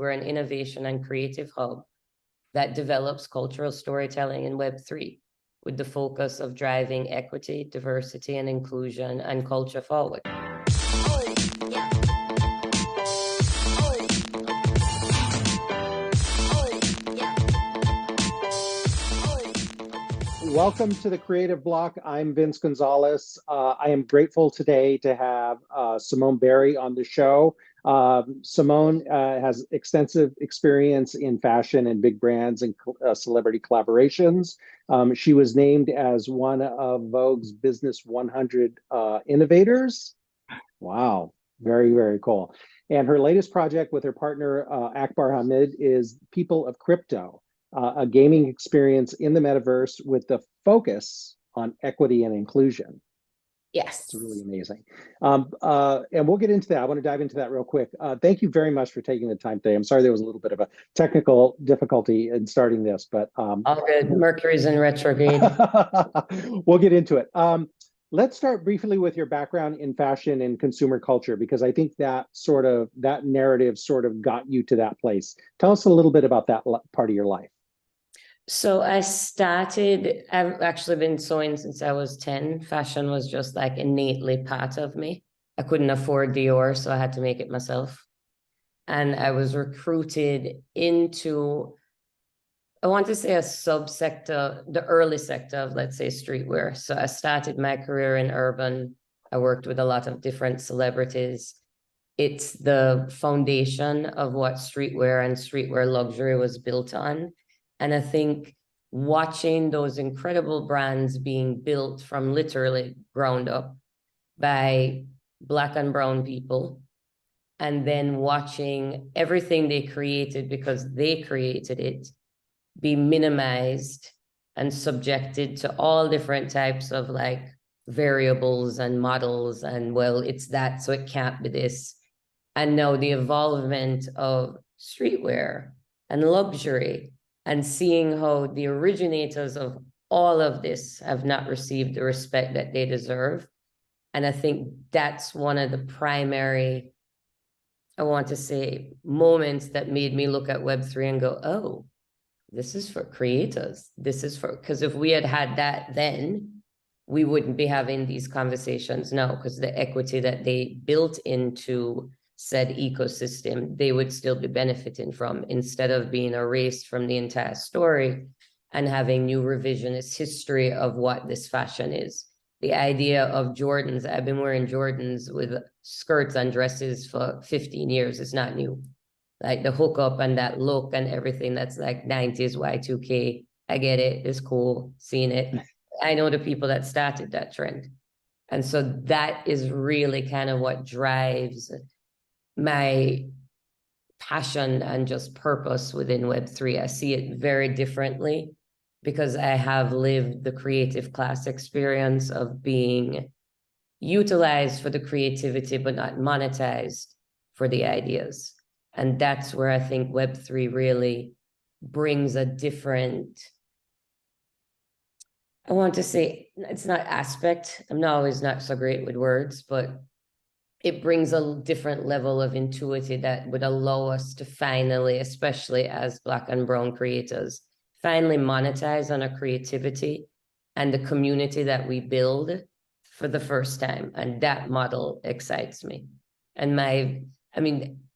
we're an innovation and creative hub that develops cultural storytelling in Web3 with the focus of driving equity, diversity, and inclusion and culture forward. Welcome to the Creative Block. I'm Vince Gonzalez. I am grateful today to have Simone Berry on the show. Simone has extensive experience in fashion and big brands and celebrity collaborations. She was named as one of Vogue's Business 100 Innovators. Wow, very, very cool. And her latest project with her partner, Akbar Hamid, is People of Crypto. A gaming experience in the Metaverse with the focus on equity and inclusion. Yes. It's really amazing. And we'll get into that. I want to dive into that real quick. Thank you very much for taking the time today. I'm sorry there was a little bit of a technical difficulty in starting this, but all good. Mercury's in retrograde. We'll get into it. Let's start briefly with your background in fashion and consumer culture, because I think that narrative sort of got you to that place. Tell us a little bit about that part of your life. So I've actually been sewing since I was 10. Fashion was just like innately part of me. I couldn't afford Dior, so I had to make it myself. And I was recruited into, I want to say, a subsector, the early sector of, let's say, streetwear. So I started my career in urban. I worked with a lot of different celebrities. It's the foundation of what streetwear and streetwear luxury was built on. And I think watching those incredible brands being built from literally ground up by Black and brown people, and then watching everything they created, because they created it, be minimized and subjected to all different types of like variables and models, and well, it's that, so it can't be this. And now the evolvement of streetwear and luxury, and seeing how the originators of all of this have not received the respect that they deserve. And I think that's one of the primary, I want to say, moments that made me look at Web3 and go, oh, this is for creators. This is for, because if we had had that then, we wouldn't be having these conversations now, because the equity that they built into said ecosystem, they would still be benefiting from, instead of being erased from the entire story and having new revisionist history of what this fashion is. The idea of Jordans, I've been wearing Jordans with skirts and dresses for 15 years. It's not new. Like the hookup and that look and everything that's like 90s Y2K. I get it. It's cool seeing it. I know the people that started that trend. And so that is really kind of what drives my passion and just purpose within Web3. I see it very differently because I have lived the creative class experience of being utilized for the creativity, but not monetized for the ideas. And that's where I think Web3 really brings a different, I want to say, it's not aspect. I'm not so great with words, but it brings a different level of intuitivity that would allow us to finally, especially as Black and brown creators, finally monetize on our creativity and the community that we build for the first time. And that model excites me. And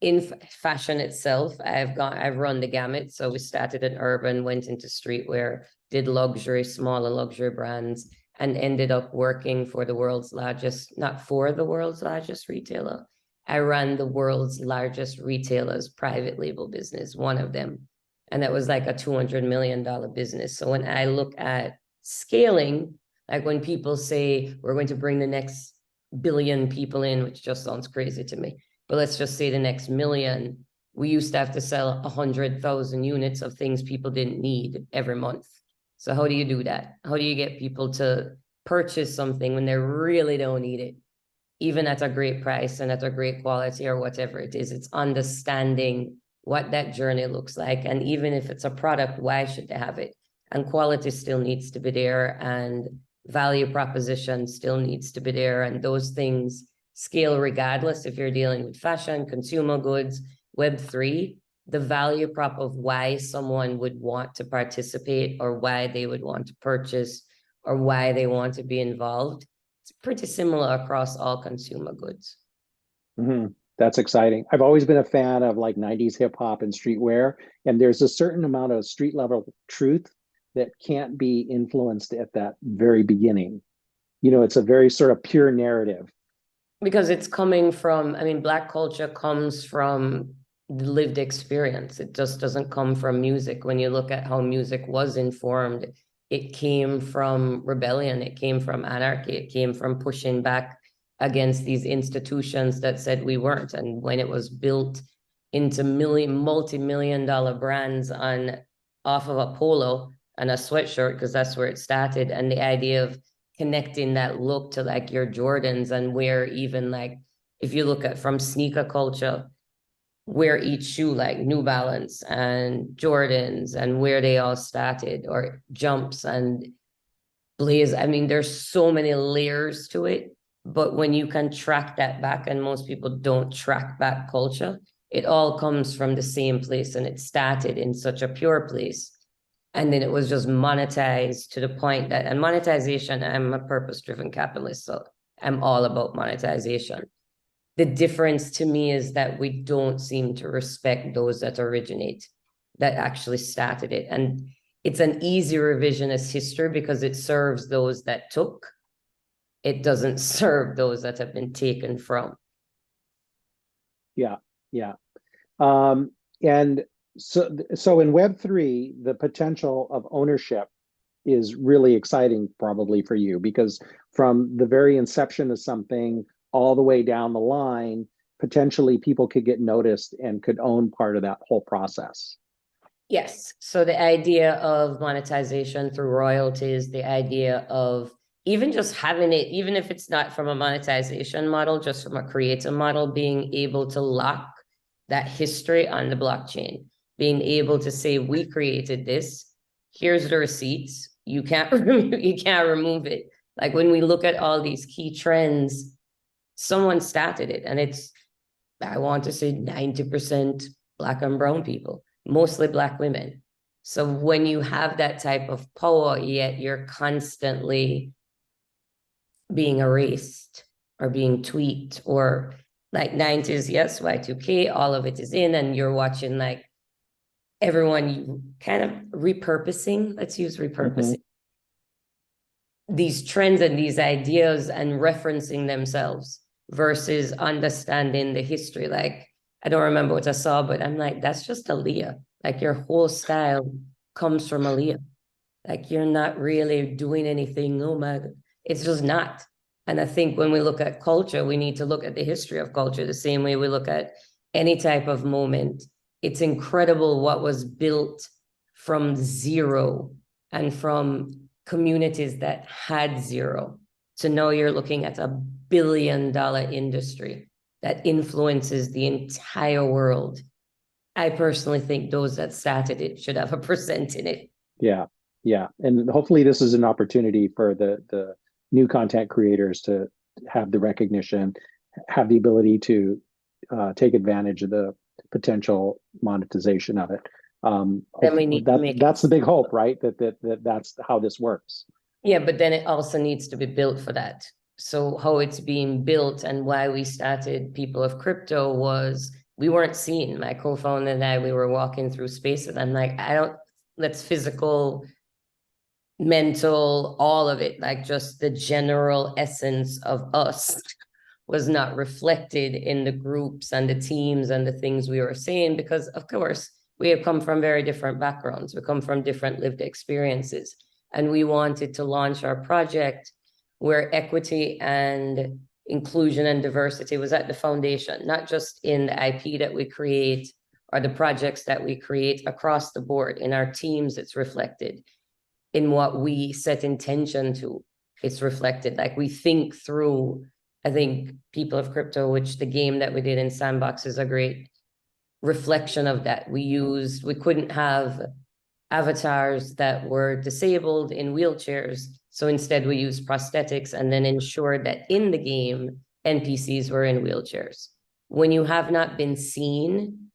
in fashion itself, I've run the gamut. So we started in urban, went into streetwear, did luxury, smaller luxury brands, and ended up working for the world's largest, not for the world's largest retailer. I ran the world's largest retailer's private label business, one of them. And that was like a $200 million business. So when I look at scaling, like when people say we're going to bring the next billion people in, which just sounds crazy to me, but let's just say the next million, we used to have to sell 100,000 units of things people didn't need every month. So how do you do that? How do you get people to purchase something when they really don't need it, even at a great price and at a great quality or whatever it is? It's understanding what that journey looks like. And even if it's a product, why should they have it? And quality still needs to be there, and value proposition still needs to be there. And those things scale regardless if you're dealing with fashion, consumer goods, Web3. the value prop of why someone would want to participate or why they would want to purchase or why they want to be involved, it's pretty similar across all consumer goods. Mm-hmm. That's exciting. I've always been a fan of like 90s hip hop and streetwear, and there's a certain amount of street level truth that can't be influenced at that very beginning. You know, it's a very sort of pure narrative. Because it's coming from, I mean, Black culture comes from the lived experience. It just doesn't come from music. When you look at how music was informed, it came from rebellion, it came from anarchy, it came from pushing back against these institutions that said we weren't. And when it was built into multi-million-dollar brands on off of a polo and a sweatshirt, because that's where it started, and the idea of connecting that look to like your Jordans, and where even like if you look at from sneaker culture, where each shoe like New Balance and Jordans and where they all started, or jumps and Blaze. I mean, there's so many layers to it, but when you can track that back, and most people don't track back culture, it all comes from the same place, and it started in such a pure place. And then it was just monetized to the point that, and monetization, I'm a purpose-driven capitalist, so I'm all about monetization. The difference to me is that we don't seem to respect those that originate, that actually started it. And it's an easy revisionist history because it serves those that took. It doesn't serve those that have been taken from. Yeah, yeah. And so in Web3, the potential of ownership is really exciting probably for you, because from the very inception of something all the way down the line, potentially people could get noticed and could own part of that whole process. Yes. So the idea of monetization through royalties, the idea of even just having it, even if it's not from a monetization model, just from a creator model, being able to lock that history on the blockchain, being able to say, we created this, here's the receipts, you can't remove it. Like when we look at all these key trends, someone started it, and it's, I want to say 90% Black and brown people, mostly Black women. So when you have that type of power, yet you're constantly being erased or being tweaked, or like 90s, yes, Y2K, all of it is in, and you're watching like everyone kind of repurposing, let's use repurposing, these trends and these ideas and referencing themselves versus understanding the history. Like, I don't remember what I saw, but I'm like, that's just Aaliyah. Like your whole style comes from Aaliyah. Like you're not really doing anything. Oh my God. It's just not. And I think when we look at culture, we need to look at the history of culture the same way we look at any type of moment. It's incredible what was built from zero and from communities that had zero. So now you're looking at $1 billion industry that influences the entire world. I personally think those that started it should have a percent in it. Yeah, yeah. And hopefully this is an opportunity for the new content creators to have the recognition, have the ability to take advantage of the potential monetization of it. Then we need to make that's the big hope, right? That's how this works. Yeah, but then it also needs to be built for that. So how it's being built and why we started People of Crypto was we weren't seen. My co-founder and I, we were walking through spaces. I'm like, let's physical, mental, all of it, like just the general essence of us was not reflected in the groups and the teams and the things we were saying, because of course we have come from very different backgrounds. We come from different lived experiences. And we wanted to launch our project where equity and inclusion and diversity was at the foundation, not just in the IP that we create or the projects that we create across the board. In our teams, it's reflected. In what we set intention to, it's reflected. Like we think through, I think People of Crypto, which the game that we did in Sandbox is a great reflection of that. We couldn't have avatars that were disabled in wheelchairs. So instead we used prosthetics and then ensured that in the game, NPCs were in wheelchairs. When you have not been seen,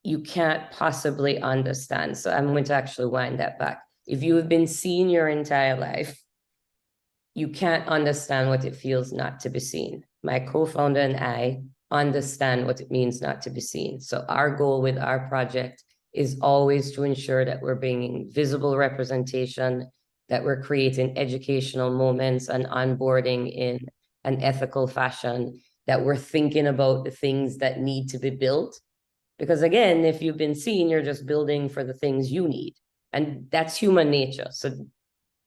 you can't possibly understand. So I'm going to actually wind that back. If you have been seen your entire life, you can't understand what it feels not to be seen. My co-founder and I understand what it means not to be seen. So our goal with our project is always to ensure that we're bringing visible representation, that we're creating educational moments and onboarding in an ethical fashion, that we're thinking about the things that need to be built. Because again, if you've been seen, you're just building for the things you need. And that's human nature. So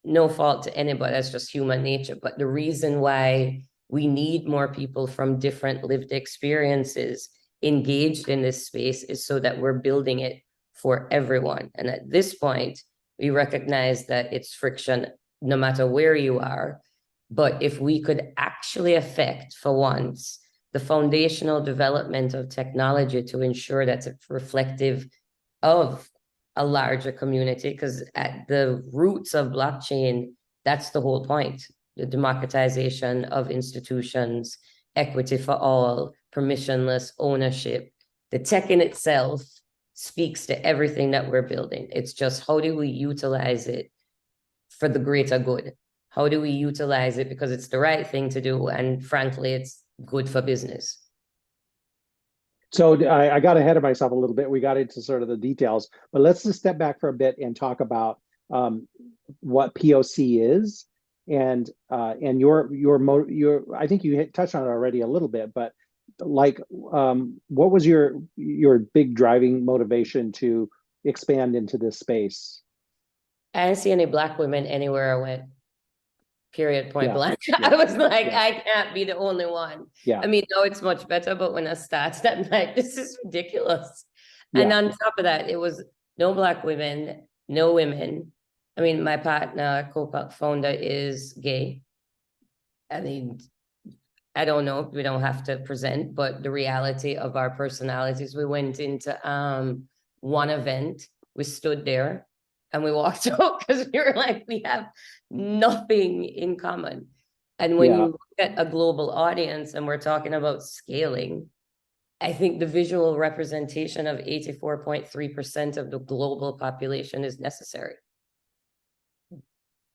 no fault to anybody, that's just human nature. But the reason why we need more people from different lived experiences engaged in this space is so that we're building it for everyone. And at this point, we recognize that it's friction no matter where you are. But if we could actually affect, for once, the foundational development of technology to ensure that it's reflective of a larger community, because at the roots of blockchain, that's the whole point, the democratization of institutions, equity for all, permissionless ownership. The tech in itself speaks to everything that we're building. It's just how do we utilize it for the greater good? How do we utilize it because it's the right thing to do? And frankly, it's good for business. So I got ahead of myself a little bit. We got into sort of the details, but let's just step back for a bit and talk about what POC is and your I think you touched on it already a little bit, but like what was your big driving motivation to expand into this space? I didn't see any Black women anywhere I went. Period, point Yeah, blank. yeah, I was like, yeah, I can't be the only one. yeah, I mean, no, it's much better, but when I started, I'm like, this is ridiculous. And yeah, on top of that, it was no Black women, no women. I mean, my partner, co-founder, is gay. I mean, I don't know, we don't have to present, but the reality of our personalities, we went into one event, we stood there and we walked out because we were like, we have nothing in common. And when yeah. you look at a global audience and we're talking about scaling, I think the visual representation of 84.3% of the global population is necessary.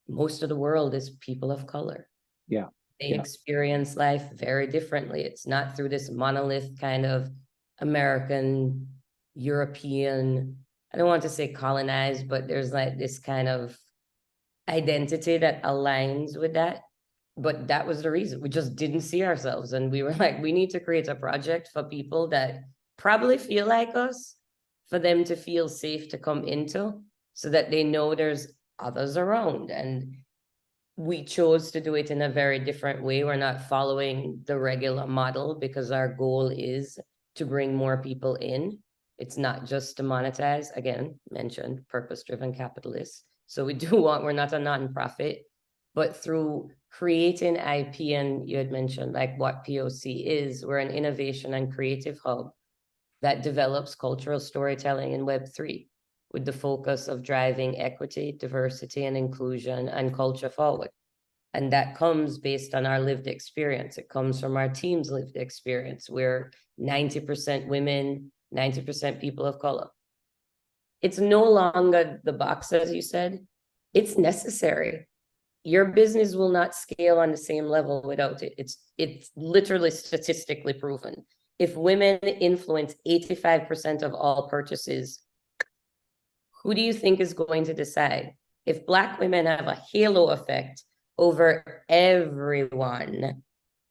Most of the world is people of color. Yeah. They Yeah. experience life very differently. It's not through this monolith kind of American, European, I don't want to say colonized, but there's like this kind of identity that aligns with that. But that was the reason. We just didn't see ourselves. And we were like, we need to create a project for people that probably feel like us, for them to feel safe to come into, so that they know there's others around. And we chose to do it in a very different way. We're not following the regular model because our goal is to bring more people in. It's not just to monetize, again, mentioned purpose-driven capitalists. So we do want, we're not a nonprofit, but through creating IP, and you had mentioned like what POC is, we're an innovation and creative hub that develops cultural storytelling in Web3 with the focus of driving equity, diversity, and inclusion and culture forward. And that comes based on our lived experience. It comes from our team's lived experience. We're 90% women, 90% people of color. It's no longer the box, as you said. It's necessary. Your business will not scale on the same level without it. It's literally statistically proven. If women influence 85% of all purchases, who do you think is going to decide? If Black women have a halo effect over everyone,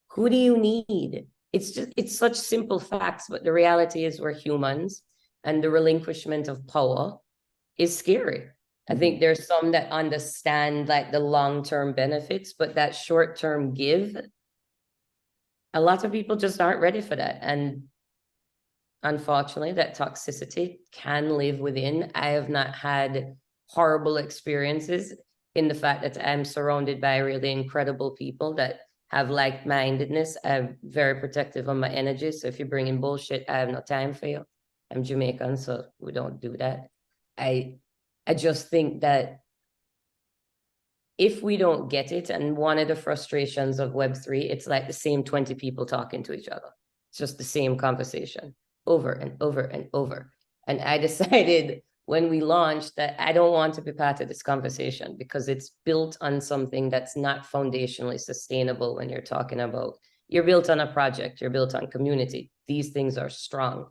who do you need? It's such simple facts, but the reality is we're humans, and the relinquishment of power is scary. I think there's some that understand like the long-term benefits, but that short-term give, a lot of people just aren't ready for that. And unfortunately, that toxicity can live within. I have not had horrible experiences in the fact that I'm surrounded by really incredible people that have like-mindedness. I'm very protective of my energy. So if you bring in bullshit, I have no time for you. I'm Jamaican, so we don't do that. I just think that if we don't get it, and one of the frustrations of Web3, it's like the same 20 people talking to each other. It's just the same conversation over and over and over. And I decided when we launched that I don't want to be part of this conversation because it's built on something that's not foundationally sustainable when you're talking about, you're built on a project, you're built on community. These things are strong.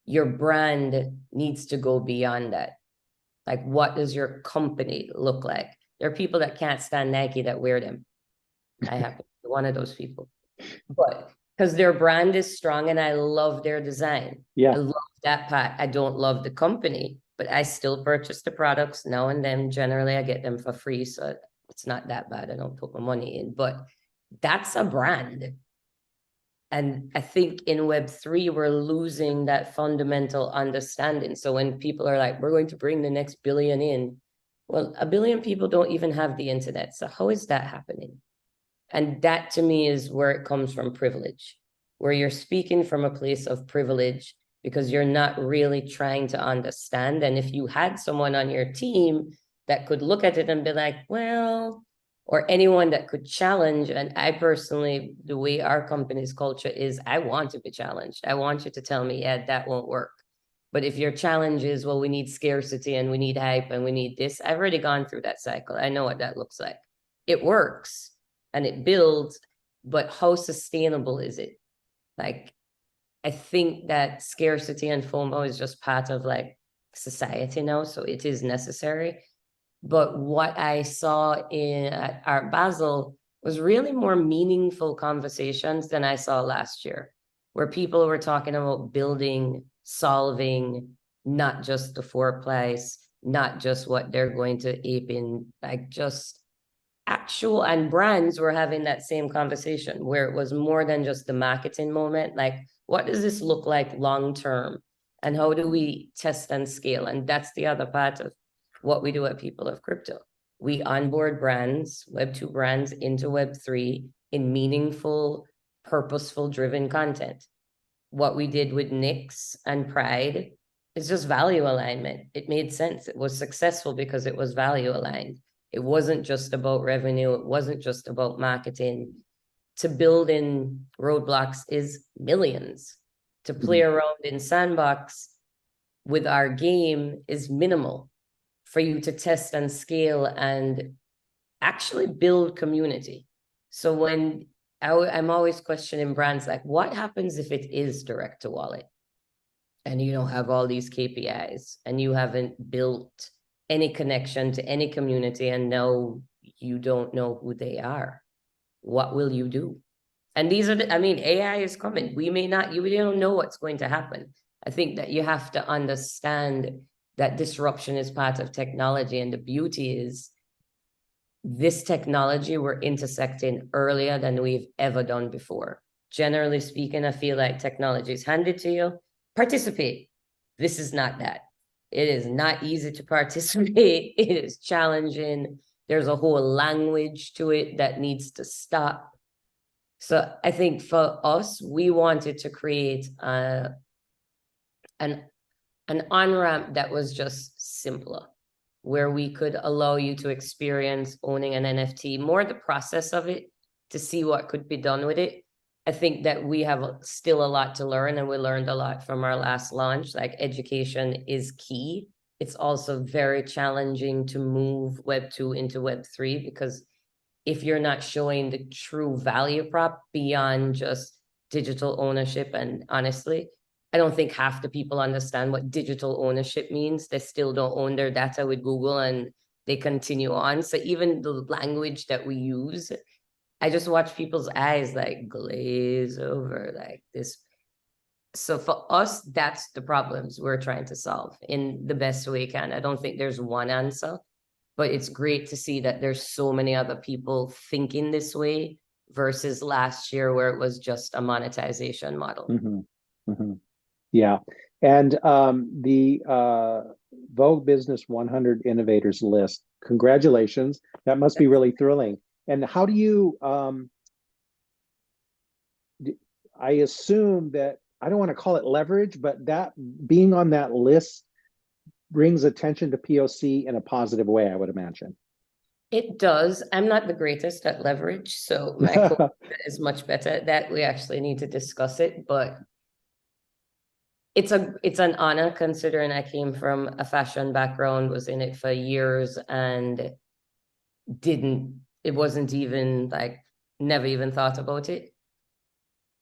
Your brand needs to go beyond that. Like, what does your company look like? There are people that can't stand Nike that wear them. I happen to be one of those people. But because their brand is strong and I love their design. Yeah. I love that part. I don't love the company, but I still purchase the products now and then. Generally, I get them for free, so it's not that bad. I don't put my money in, but that's a brand. And I think in Web3, we're losing that fundamental understanding. So when people are like, we're going to bring the next billion in, well, a billion people don't even have the internet. So how is that happening? And that to me is where it comes from, privilege, where you're speaking from a place of privilege because you're not really trying to understand. And if you had someone on your team that could look at it and be like, well, or anyone that could challenge. And I personally, the way our company's culture is, I want to be challenged. I want you to tell me, yeah, that won't work. But if your challenge is, well, we need scarcity and we need hype and we need this, I've already gone through that cycle. I know what that looks like. It works and it builds, but how sustainable is it? Like, I think that scarcity and FOMO is just part of like society now, so it is necessary. But what I saw at Art Basel was really more meaningful conversations than I saw last year, where people were talking about building, solving, not just the foreplace, not just what they're going to ape in, like just actual, and brands were having that same conversation where it was more than just the marketing moment. Like, what does this look like long term? And how do we test and scale? And that's the other part of what we do at People of Crypto. We onboard brands, Web2 brands, into Web3 in meaningful, purposeful driven content. What we did with Nix and Pride is just value alignment. It made sense. It was successful because it was value aligned. It wasn't just about revenue. It wasn't just about marketing. To build in Roadblocks is millions. To play around in Sandbox with our game is minimal. For you to test and scale and actually build community. So when I'm always questioning brands, like, what happens if it is direct to wallet and you don't have all these KPIs and you haven't built any connection to any community and now you don't know who they are? What will you do? And these are AI is coming. We don't know what's going to happen. I think that you have to understand that disruption is part of technology. And the beauty is this technology we're intersecting earlier than we've ever done before. Generally speaking, I feel like technology is handed to you. Participate. This is not that. It is not easy to participate. It is challenging. There's a whole language to it that needs to stop. So I think for us, we wanted to create an on-ramp that was just simpler, where we could allow you to experience owning an NFT, more the process of it, to see what could be done with it. I think that we have still a lot to learn, and we learned a lot from our last launch. Like, education is key. It's also very challenging to move Web2 into Web3, because if you're not showing the true value prop beyond just digital ownership, and honestly, I don't think half the people understand what digital ownership means. They still don't own their data with Google and they continue on. So even the language that we use, I just watch people's eyes like glaze over like this. So for us, that's the problems we're trying to solve in the best way we can. I don't think there's one answer, but it's great to see that there's so many other people thinking this way versus last year where it was just a monetization model. Yeah. And the Vogue Business 100 Innovators list, congratulations. That must be really thrilling. And how do you, I assume that, I don't want to call it leverage, but that being on that list brings attention to POC in a positive way, I would imagine. It does. I'm not the greatest at leverage, so my co is much better at that. We actually need to discuss it, but it's an honor considering I came from a fashion background, was in it for years, and it wasn't even like, never even thought about it.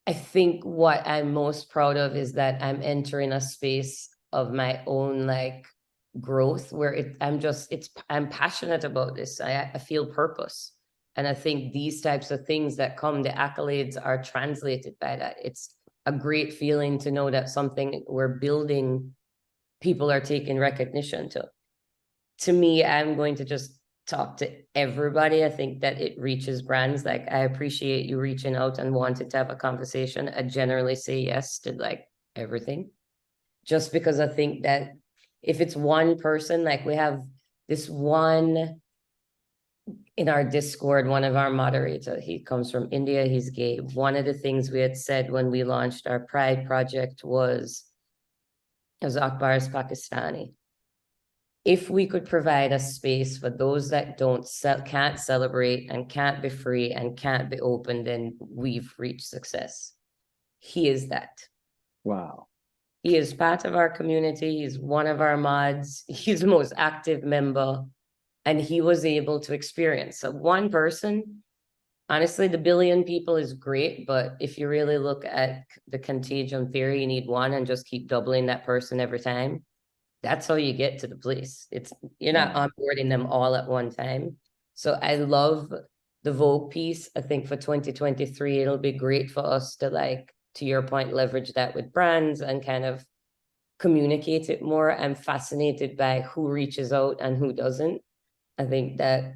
I think what I'm most proud of is that I'm entering a space of my own like growth where I'm passionate about this. I feel purpose. And I think these types of things that come, the accolades are translated by that. It's a great feeling to know that something we're building, people are taking recognition to. To me, I'm going to just talk to everybody. I think that it reaches brands. Like, I appreciate you reaching out and wanting to have a conversation. I generally say yes to like everything, just because I think that if it's one person, like we have this one in our Discord, one of our moderators, he comes from India, he's gay. One of the things we had said when we launched our Pride project was Akbar is Pakistani. If we could provide a space for those that can't celebrate and can't be free and can't be open, then we've reached success. He is that. Wow. He is part of our community. He's one of our mods. He's the most active member. And he was able to experience. So one person, honestly, the billion people is great. But if you really look at the contagion theory, you need one and just keep doubling that person every time. That's how you get to the place. You're not onboarding them all at one time. So I love the Vogue piece. I think for 2023, it'll be great for us to, like, to your point, leverage that with brands and kind of communicate it more. I'm fascinated by who reaches out and who doesn't. I think that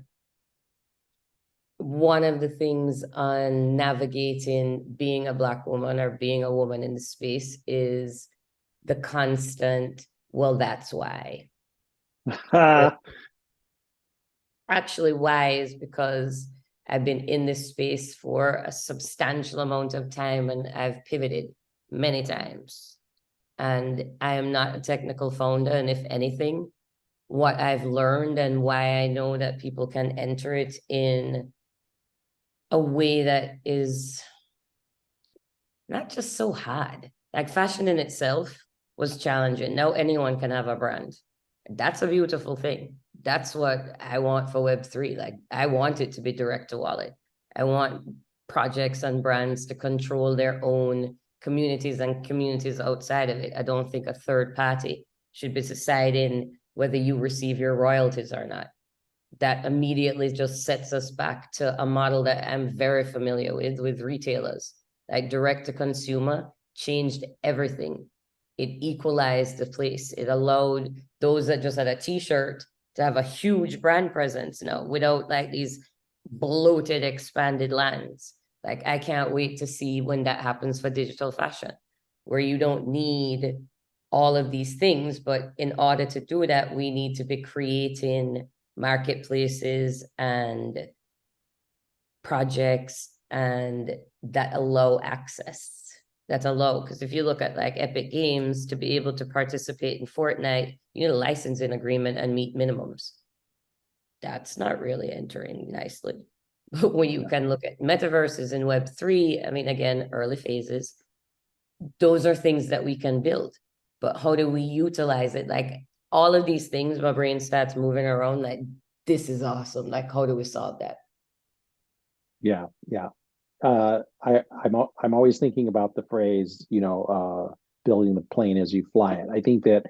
one of the things on navigating being a Black woman or being a woman in the space is the constant, well, that's why. Actually, why is because I've been in this space for a substantial amount of time and I've pivoted many times. And I am not a technical founder. And if anything, what I've learned and why I know that people can enter it in a way that is not just so hard. Like, fashion in itself was challenging. Now anyone can have a brand. That's a beautiful thing. That's what I want for Web3. Like, I want it to be direct to wallet. I want projects and brands to control their own communities and communities outside of it. I don't think a third party should be deciding whether you receive your royalties or not. That immediately just sets us back to a model that I'm very familiar with retailers. Like, direct to consumer changed everything. It equalized the place. It allowed those that just had a t-shirt to have a huge brand presence now without like these bloated, expanded lands. Like, I can't wait to see when that happens for digital fashion, where you don't need all of these things. But in order to do that, we need to be creating marketplaces and projects and that allow access. That's allow, because if you look at like Epic Games, to be able to participate in Fortnite, you need a licensing agreement and meet minimums. That's not really entering nicely. But when you can look at metaverses in Web3, I mean, again, early phases, those are things that we can build. But how do we utilize it? Like, all of these things, my brain starts moving around like, this is awesome. Like, how do we solve that? Yeah. I'm always thinking about the phrase, building the plane as you fly it. I think that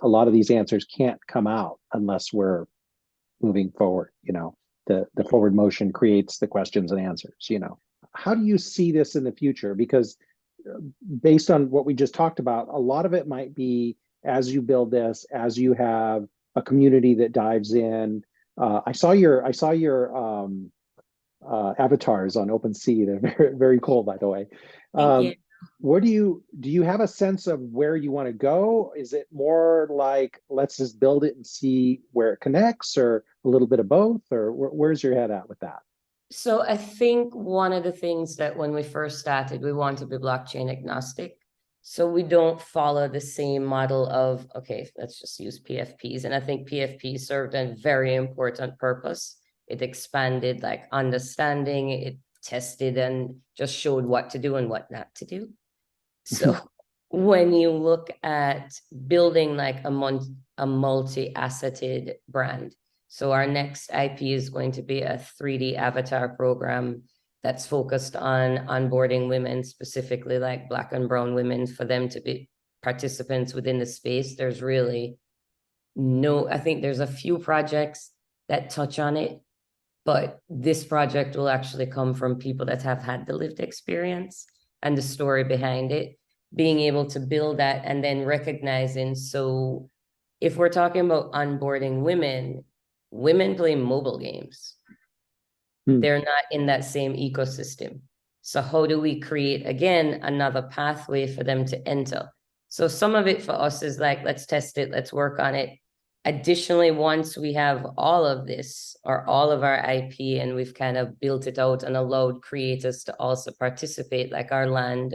a lot of these answers can't come out unless we're moving forward. The forward motion creates the questions and answers. How do you see this in the future? Because based on what we just talked about, a lot of it might be as you build this, as you have a community that dives in. I saw your avatars on OpenSea. They're very, very cool, by the way. Thank you. Where do you have a sense of where you want to go? Is it more like, let's just build it and see where it connects, or a little bit of both, or where's your head at with that? So I think one of the things that when we first started, we want to be blockchain agnostic. So we don't follow the same model of, okay, let's just use PFPs. And I think PFP served a very important purpose. It expanded like understanding, it tested and just showed what to do and what not to do. So when you look at building like a multi-asseted brand. So our next IP is going to be a 3D avatar program that's focused on onboarding women, specifically like Black and brown women, for them to be participants within the space. There's really no, I think there's a few projects that touch on it, but this project will actually come from people that have had the lived experience and the story behind it, being able to build that and then recognizing. So if we're talking about onboarding women, women play mobile games. They're not in that same ecosystem. So how do we create, again, another pathway for them to enter? So some of it for us is like, let's test it, let's work on it. Additionally, once we have all of this or all of our IP and we've kind of built it out and allowed creators to also participate, like our land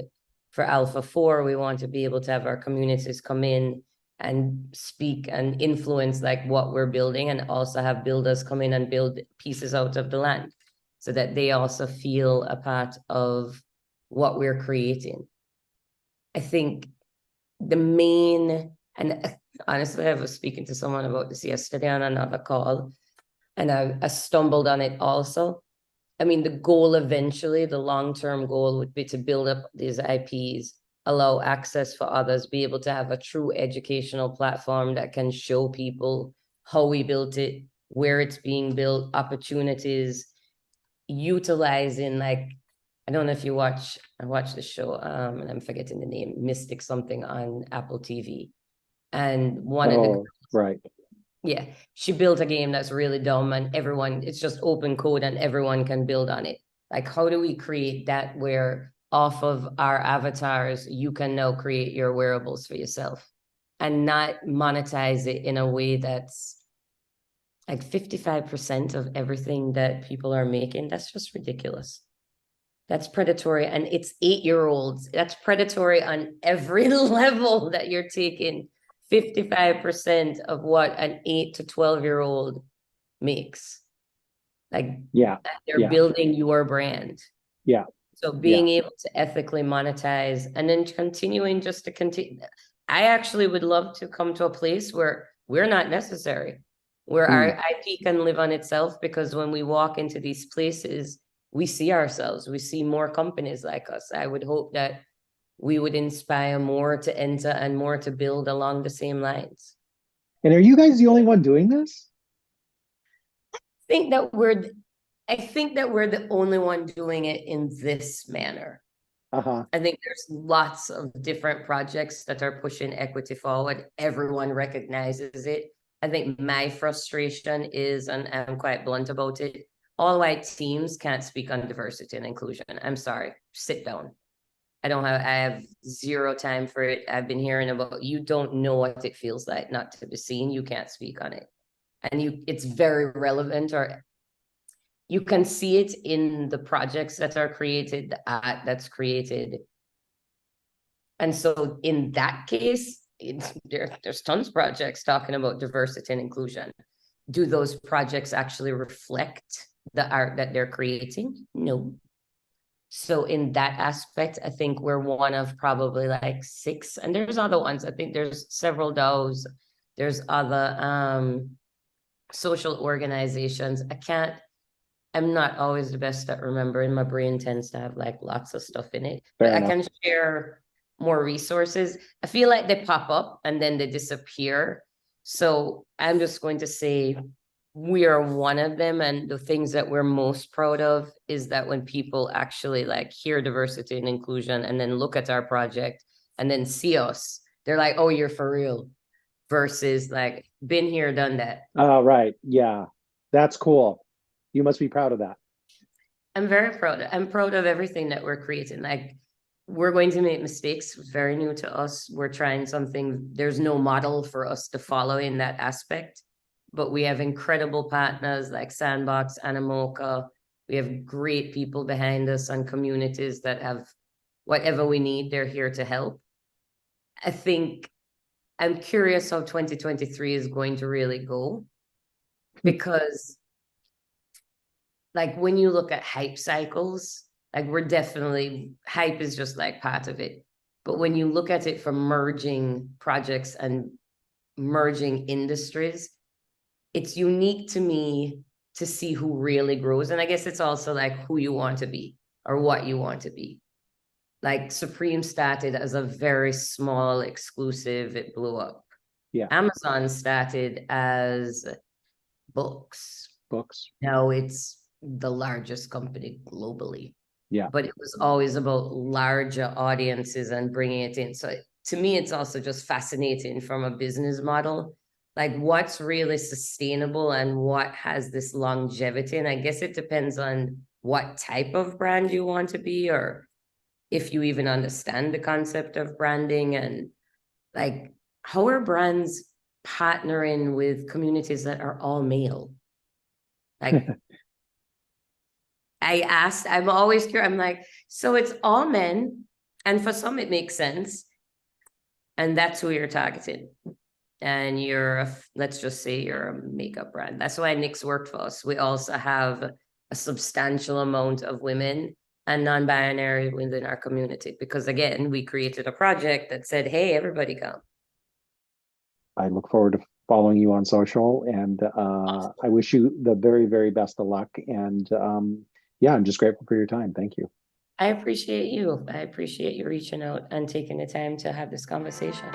for Alpha 4, we want to be able to have our communities come in and speak and influence like what we're building, and also have builders come in and build pieces out of the land so that they also feel a part of what we're creating. I think the main, and honestly, I was speaking to someone about this yesterday on another call, and I stumbled on it also. I mean, the goal eventually, the long-term goal would be to build up these IPs, allow access for others, be able to have a true educational platform that can show people how we built it, where it's being built, opportunities, utilizing, like, I don't know if you watch, I watched the show, and I'm forgetting the name, Mystic something on Apple TV. And one of the, right. yeah, she built a game that's really dumb and everyone, it's just open code and everyone can build on it. Like, how do we create that where off of our avatars, you can now create your wearables for yourself and not monetize it in a way that's like 55% of everything that people are making? That's just ridiculous. That's predatory. And it's 8-year-olds. That's predatory on every level that you're taking 55% of what an 8 to 12-year-old makes. Like, Yeah. they're building your brand. Yeah. So being able to ethically monetize and then continuing just to continue. I actually would love to come to a place where we're not necessary, where our IP can live on itself, because when we walk into these places, we see ourselves, we see more companies like us. I would hope that we would inspire more to enter and more to build along the same lines. And are you guys the only one doing this? I think that we're the only one doing it in this manner. I think there's lots of different projects that are pushing equity forward. Everyone recognizes it. I think my frustration is, and I'm quite blunt about it, all white teams can't speak on diversity and inclusion. I'm sorry, sit down. I have zero time for it. I've been hearing about, you don't know what it feels like not to be seen. You can't speak on it. And it's very relevant, or you can see it in the projects that are created, the art that's created. And so in that case, there's tons of projects talking about diversity and inclusion. Do those projects actually reflect the art that they're creating? No. So in that aspect, I think we're one of probably like 6, and there's other ones. I think there's several DAOs. There's other social organizations. I'm not always the best at remembering. My brain tends to have like lots of stuff in it, but I can share more resources. I feel like they pop up and then they disappear. So I'm just going to say we are one of them. And the things that we're most proud of is that when people actually like hear diversity and inclusion and then look at our project and then see us, they're like, oh, you're for real, versus like, been here, done that. Oh, right. Yeah. That's cool. You must be proud of that. I'm very proud. I'm proud of everything that we're creating. Like, we're going to make mistakes. It's very new to us. We're trying something. There's no model for us to follow in that aspect, but we have incredible partners like Sandbox, Animoca. We have great people behind us and communities that have whatever we need. They're here to help. I think I'm curious how 2023 is going to really go, because like when you look at hype cycles, like hype is just like part of it. But when you look at it from merging projects and merging industries, it's unique to me to see who really grows. And I guess it's also like who you want to be or what you want to be. Like Supreme started as a very small exclusive, it blew up. Yeah. Amazon started as books. Now it's the largest company globally. Yeah. But it was always about larger audiences and bringing it in. So to me, it's also just fascinating from a business model, like what's really sustainable and what has this longevity. And I guess it depends on what type of brand you want to be, or if you even understand the concept of branding, and like how are brands partnering with communities that are all male? Like I'm always curious. I'm like, so it's all men, and for some it makes sense, and that's who you're targeting. And let's just say you're a makeup brand. That's why NYX worked for us. We also have a substantial amount of women and non-binary within our community, because again, we created a project that said, hey, everybody come. I look forward to following you on social, and I wish you the very, very best of luck. And yeah, I'm just grateful for your time. Thank you. I appreciate you. I appreciate you reaching out and taking the time to have this conversation.